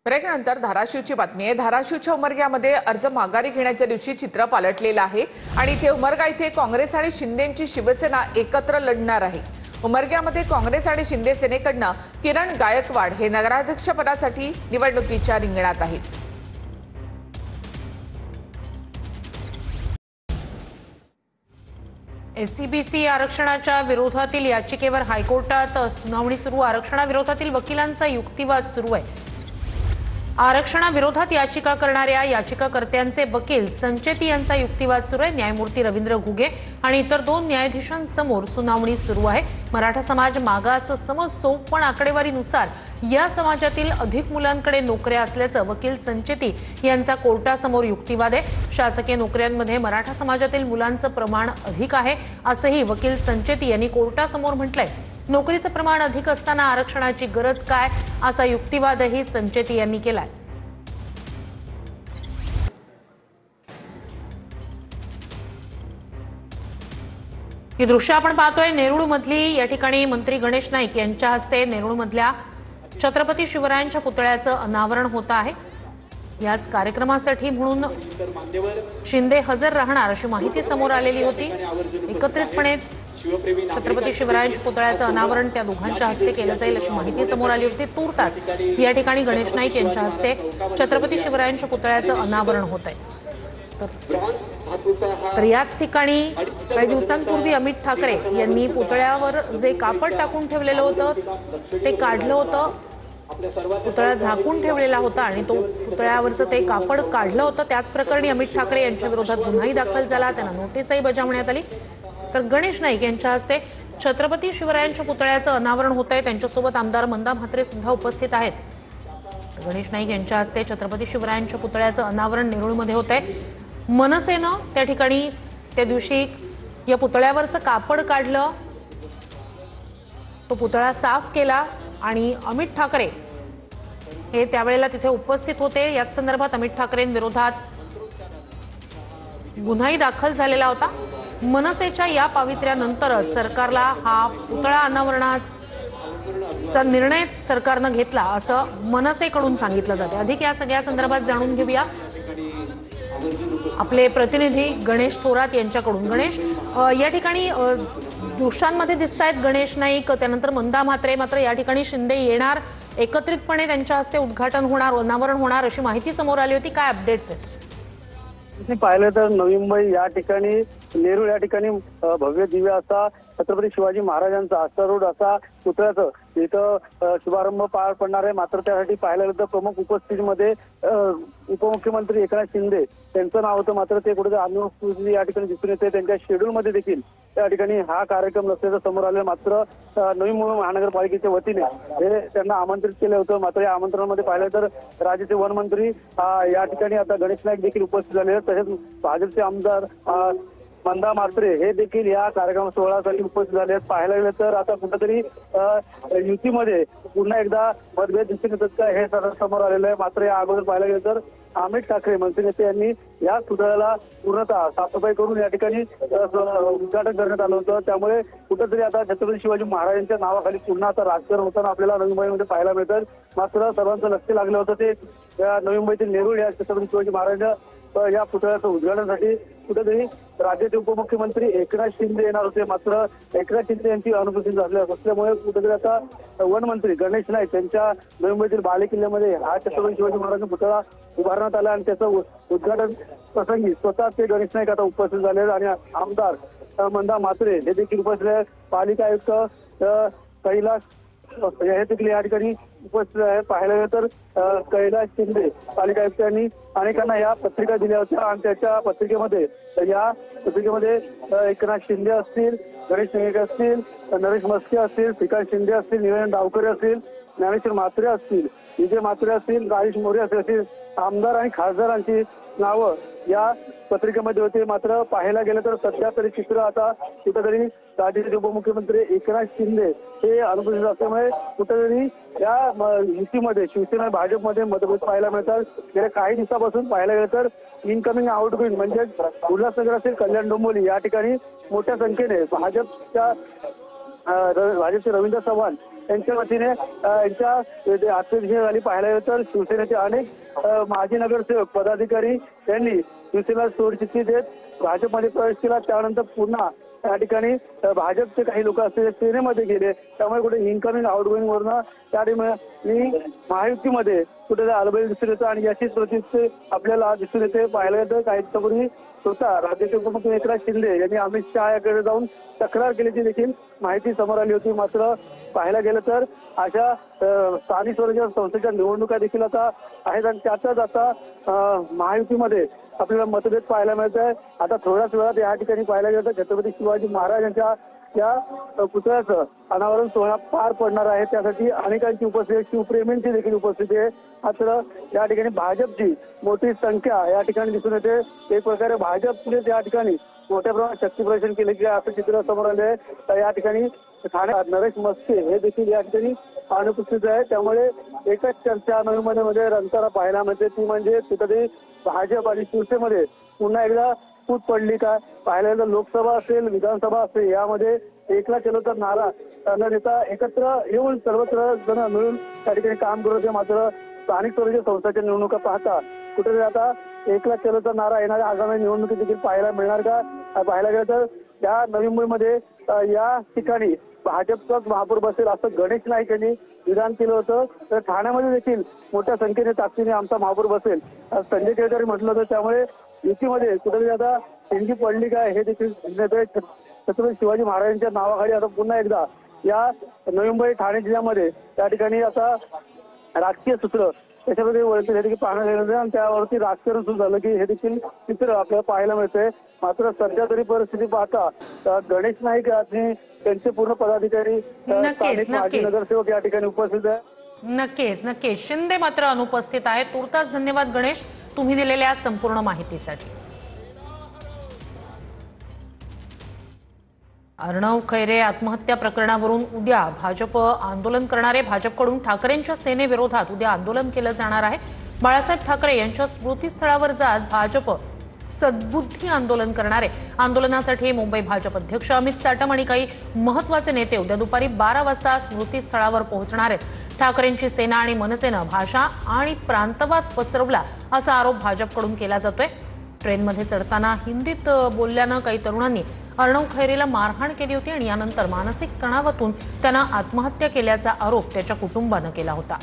ब्रेकनंतर धाराशिवची बातमी आहे। धाराशिवच्या उमरग्यामध्ये अर्ज माघारी घेण्याच्या दिवशी चित्र पालटलेलं आहे आणि इथे उमरगा इथे काँग्रेस आणि शिंदेची शिवसेना एकत्र लढणार आहे। उमरग्यामध्ये काँग्रेस आणि शिंदे सेनेकडनं किरण गायकवाड हे नगराध्यक्षपदासाठी निवडणुकीच्या रिंगणात आहेत। एससीबीसी आरक्षणाच्या विरोधातील याचिकेवर हायकोर्टात सुनावणी सुरू। आरक्षणाविरोधातील वकिलांचा युक्तिवाद सुरू आहे। आरक्षणाविरोधात याचिका करणाऱ्या याचिकाकर्त्यांचे वकील संचेती यांचा युक्तिवाद सुरू आहे। न्यायमूर्ती रवींद्र घुगे आणि इतर 2 न्यायाधीशांसमोर सुनावणी सुरू आहे। मराठा समाज मागास समजतो, पण आकडेवारीनुसार या समाजातील अधिक मुलांकडे नोकऱ्या असल्याचं वकील संचेती यांचा कोर्टासमोर युक्तिवाद आहे। शासकीय नोकऱ्यांमध्ये मराठा समाजातील मुलांचं प्रमाण अधिक आहे असंही वकील संचेती यांनी कोर्टासमोर म्हटलंय। नोकरीचं प्रमाण अधिक असताना आरक्षणाची गरज काय, असा युक्तिवादही संचेती यांनी केलाय। ही दृश्य आपण पाहतोय नेरुळमधली। या ठिकाणी मंत्री गणेश नाईक यांच्या हस्ते नेरुळमधल्या छत्रपती शिवरायांच्या पुतळ्याचं अनावरण होत आहे। याच कार्यक्रमासाठी म्हणून शिंदे हजर राहणार अशी माहिती समोर आलेली होती। एकत्रितपणे छत्रपती शिवरायांच्या पुतळ्याचं अनावरण त्या दोघांच्या हस्ते केलं जाईल अशी माहिती समोर आली होती। तूर्तास या ठिकाणी गणेश नाईक यांच्या हस्ते छत्रपती शिवरायांच्या पुतळ्याचं अनावरण होत आहे। तर याच ठिकाणी काही दिवसांपूर्वी अमित ठाकरे यांनी पुतळ्यावर जे कापड टाकून ठेवलेलं होतं ते काढलं होतं। पुतळा झाकून ठेवलेला होता आणि तो पुतळ्यावरचं ते कापड काढलं होतं। त्याच प्रकरणी अमित ठाकरे यांच्या विरोधात गुन्हाही दाखल झाला, त्यांना नोटीसही बजावण्यात आली। तर गणेश नाईक यांच्या हस्ते छत्रपती शिवरायांच्या पुतळ्याचं अनावरण होत आहे। त्यांच्यासोबत आमदार मंदा म्हात्रे सुद्धा उपस्थित आहेत। गणेश नाईक यांच्या हस्ते छत्रपती शिवरायांच्या पुतळ्याचं अनावरण नेरुळमध्ये होत आहे। मनसेनं त्या ठिकाणी त्या दिवशी या पुतळ्यावरचं कापड काढलं, तो पुतळा साफ केला आणि अमित ठाकरे हे त्यावेळेला तिथे उपस्थित होते। याच संदर्भात अमित ठाकरेंविरोधात गुन्हाही दाखल झालेला होता। मनसेच्या या पावित्र्यानंतरच सरकारला हा पुतळा अनावरणाचा निर्णय सरकारनं घेतला असं मनसेकडून सांगितलं जाते। अधिक या सगळ्या संदर्भात जाणून घेऊया आपले प्रतिनिधी गणेश थोरात यांच्याकडून। गणेश, या ठिकाणी दृश्यांमध्ये दिसत आहेत गणेश नाईक, त्यानंतर मंदा म्हात्रे, मात्र या ठिकाणी शिंदे येणार, एकत्रितपणे त्यांच्या हस्ते उद्घाटन होणार, अनावरण होणार अशी माहिती समोर आली होती। काय अपडेट्स आहेत? पाहिलं तर नवी मुंबई या ठिकाणी नेरुळ या ठिकाणी भव्य दिव्य असा छत्रपती शिवाजी महाराजांचा अश्वारूढ असा पुतळ्याचं इथं शुभारंभ पार पडणार आहे। मात्र त्यासाठी पाहायला गेलं तर प्रमुख उपस्थितीमध्ये उपमुख्यमंत्री एकनाथ शिंदे यांचं नाव होतं, मात्र ते कुठे अनुपस्थित या ठिकाणी दिसून येते। त्यांच्या शेड्यूलमध्ये देखील त्या ठिकाणी हा कार्यक्रम नसल्याचं समोर आलं। मात्र नवी मुंबई महानगरपालिकेच्या वतीने हे त्यांना आमंत्रित केलं होतं। मात्र या आमंत्रणामध्ये पाहिलं तर राज्याचे वनमंत्री या ठिकाणी आता गणेश नाईक देखील उपस्थित झाले आहेत। तसेच भाजपचे आमदार मंदा म्हात्रे हे देखील या कार्यक्रम सोहळ्यासाठी उपस्थित झाले आहेत। पाहायला गेलं तर आता कुठेतरी युतीमध्ये पुन्हा एकदा मतभेद दिसून येतात का हे समोर आलेलं आहे। मात्र या अगोदर पाहायला गेलं तर अमित ठाकरे मंत्री नेते यांनी या पुतळ्याला पूर्णतः साफसफाई करून या ठिकाणी उद्घाटन करण्यात आलं होतं। त्यामुळे कुठेतरी आता छत्रपती शिवाजी महाराजांच्या नावाखाली पुन्हा आता राजकारण होताना आपल्याला नवी मुंबईमध्ये पाहायला मिळतं। मात्र सर्वांचं लक्ष लागलं होतं ते नवी मुंबईतील नेरुळ या छत्रपती शिवाजी महाराजांच्या या पुतळ्याचं उद्घाटनासाठी कुठेतरी राज्याचे उपमुख्यमंत्री एकनाथ शिंदे येणार होते। मात्र एकनाथ शिंदे यांची अनुपस्थित असल्यामुळे कुठेतरी आता वनमंत्री गणेश नाईक यांच्या नवी मुंबईतील बाले किल्ल्यामध्ये हा छत्रपती शिवाजी महाराजांचा पुतळा उभारण्यात आला आणि त्याचं उद्घाटन प्रसंगी स्वतः ते गणेश नाईक आता उपस्थित झाले आणि आमदार मंदा म्हात्रे हे देखील उपस्थित आहेत। पालिका आयुक्त कैलास हे देखील या ठिकाणी उपस्थित आहे। पाहायला गेलं तर कैलास शिंदे पालिका आयुक्त यांनी अनेकांना या पत्रिका दिल्या होत्या आणि त्याच्या पत्रिकेमध्ये एकनाथ शिंदे असतील, गणेश नाईक असतील, नरेश मस्के असतील, श्रीकांत शिंदे असतील, निरंजन डावकरे असतील, ज्ञानेश्वर म्हात्रे असतील, विजय म्हात्रे असतील, राजेश मोरे असतील आमदार आणि खासदारांची नावं या पत्रिकेमध्ये होते। मात्र पाहायला गेलं तर सध्या तरी चित्र आता कुठेतरी राज्याचे उपमुख्यमंत्री एकनाथ शिंदे हे अनुपस्थित असल्यामुळे कुठेतरी या युतीमध्ये शिवसेना भाजपमध्ये मतभेद पाहायला मिळतात। गेल्या काही दिवसापासून पाहायला गेलं तर इनकमिंग आउटगोईंग म्हणजे उल्हासनगर असेल, कल्याण डोंबिवली या ठिकाणी मोठ्या संख्येने भाजपचे रवींद्र चव्हाण यांच्या वतीने यांच्या आत्महत्या झाली. पाहायला गेलं तर शिवसेनेचे अनेक माजी नगरसेवक पदाधिकारी यांनी शिवसेनेला सोडचिठ्ठी देत भाजपमध्ये प्रवेश केला. त्यानंतर पुन्हा त्या ठिकाणी भाजपचे काही लोक असलेले सेनेमध्ये गेले. त्यामुळे कुठे इनकमिंग आउटगोईंग वरनं त्या ठिकाणी महायुतीमध्ये कुठे अलबेल दिसून येतं आणि याचीच प्रतिष्ठा आपल्याला दिसून येते. पाहायला गेलं काही दिवसापूर्वी स्वतः राज्याचे उपमुख्यमंत्री एकनाथ शिंदे यांनी अमित शहा याकडे जाऊन तक्रार केल्याची देखील माहिती समोर आली होती. मात्र पाहायला गेलं तर अशा स्थानिक स्वराज्य संस्थेच्या निवडणुका देखील आता आहेत आणि त्यातच आता महायुतीमध्ये आपल्याला मतभेद पाहायला मिळत आहे. आता थोड्याच वेळात या ठिकाणी पाहायला गेलं तर छत्रपती शिवाजी महाराज यांच्या या पुतळ्याचं अनावरण सोहळा पार पडणार आहे. त्यासाठी अनेकांची उपस्थिती, शिवप्रेमींची देखील उपस्थिती आहे. मात्र या ठिकाणी भाजपची मोठी संख्या या ठिकाणी दिसून येते. एक प्रकारे भाजपने त्या ठिकाणी मोठ्या प्रमाणात शक्तीप्रदर्शन केले की असं चित्र समोर आले आहे. तर या ठिकाणी ठाण्यात नरेश मस्के हे देखील या ठिकाणी अनुपस्थित आहे. त्यामुळे एकच चर्चा नवी मुंबईमध्ये रंगताना पाहायला मिळते, ती म्हणजे कुठेतरी भाजप आणि शिवसेनेमध्ये पुन्हा एकदा फूट पडली का. पाहायला गेलं लोकसभा असेल, विधानसभा असेल, यामध्ये एकला केलं तर नारा नेता एकत्र येऊन सर्वत्र जण मिळून त्या ठिकाणी काम करत होते. मात्र स्थानिक स्वराज्य संस्थांच्या निवडणुका पाहता कुठेतरी आता एकला केलं तर नारा येणाऱ्या आगामी निवडणुकीत देखील पाहायला मिळणार का. पाहायला गेलं तर या नवी मुंबईमध्ये या ठिकाणी भाजपचाच महापौर बसेल असं गणेश नाईक यांनी विधान केलं होतं. तर ठाण्यामध्ये देखील मोठ्या संख्येने ताकदीने आमचा महापौर बसेल असं संजय केळकरांनी म्हटलं होतं. त्यामुळे युतीमध्ये कुठेतरी आता तेंगी पडली काय हे देखील छत्रपती शिवाजी महाराजांच्या नावाखाली आता पुन्हा एकदा या नवी मुंबई ठाणे जिल्ह्यामध्ये त्या ठिकाणी आता राजकीय सूत्र त्याच्यामध्ये वळते हे देखील पाहण्यात गेलं आणि त्यावरती राजकारण सुरू झालं की हे देखील चित्र आपल्याला पाहायला मिळतंय. मात्र सध्या तरी परिस्थिती पाहता गणेश नाईक आणि त्यांचे पूर्ण पदाधिकारी स्थानिक माजी नगरसेवक या ठिकाणी उपस्थित आहे. नक्कीच शिंदे मात्र अनुपस्थित आहेत. तुर्तास धन्यवाद गणेश, तुम्ही दिलेल्या संपूर्ण माहितीसाठी. अर्णव खैरे आत्महत्या प्रकरणावरून उद्या भाजप आंदोलन करणारे. भाजपकडून ठाकरेंच्या सेनेविरोधात उद्या आंदोलन केलं जाणार आहे. बाळासाहेब ठाकरे यांच्या स्मृतीस्थळावर जात भाजप सद्बुद्धी आंदोलन करणारे. आंदोलनासाठी मुंबई भाजप अध्यक्ष अमित साटम आणि काही महत्वाचे नेते उद्या दुपारी 12 वाजता स्मृतीस्थळावर पोहोचणार आहेत. ठाकरेंची सेना आणि मनसेनं भाषा आणि प्रांतवाद पसरवला असा आरोप भाजपकडून केला जातोय. ट्रेनमध्ये चढताना हिंदीत बोलल्यानं काही तरुणांनी अर्णव खैरेला मारहाण केली होती आणि यानंतर मानसिक तणावातून त्यानं आत्महत्या केल्याचा आरोप त्याच्या कुटुंबानं केला होता.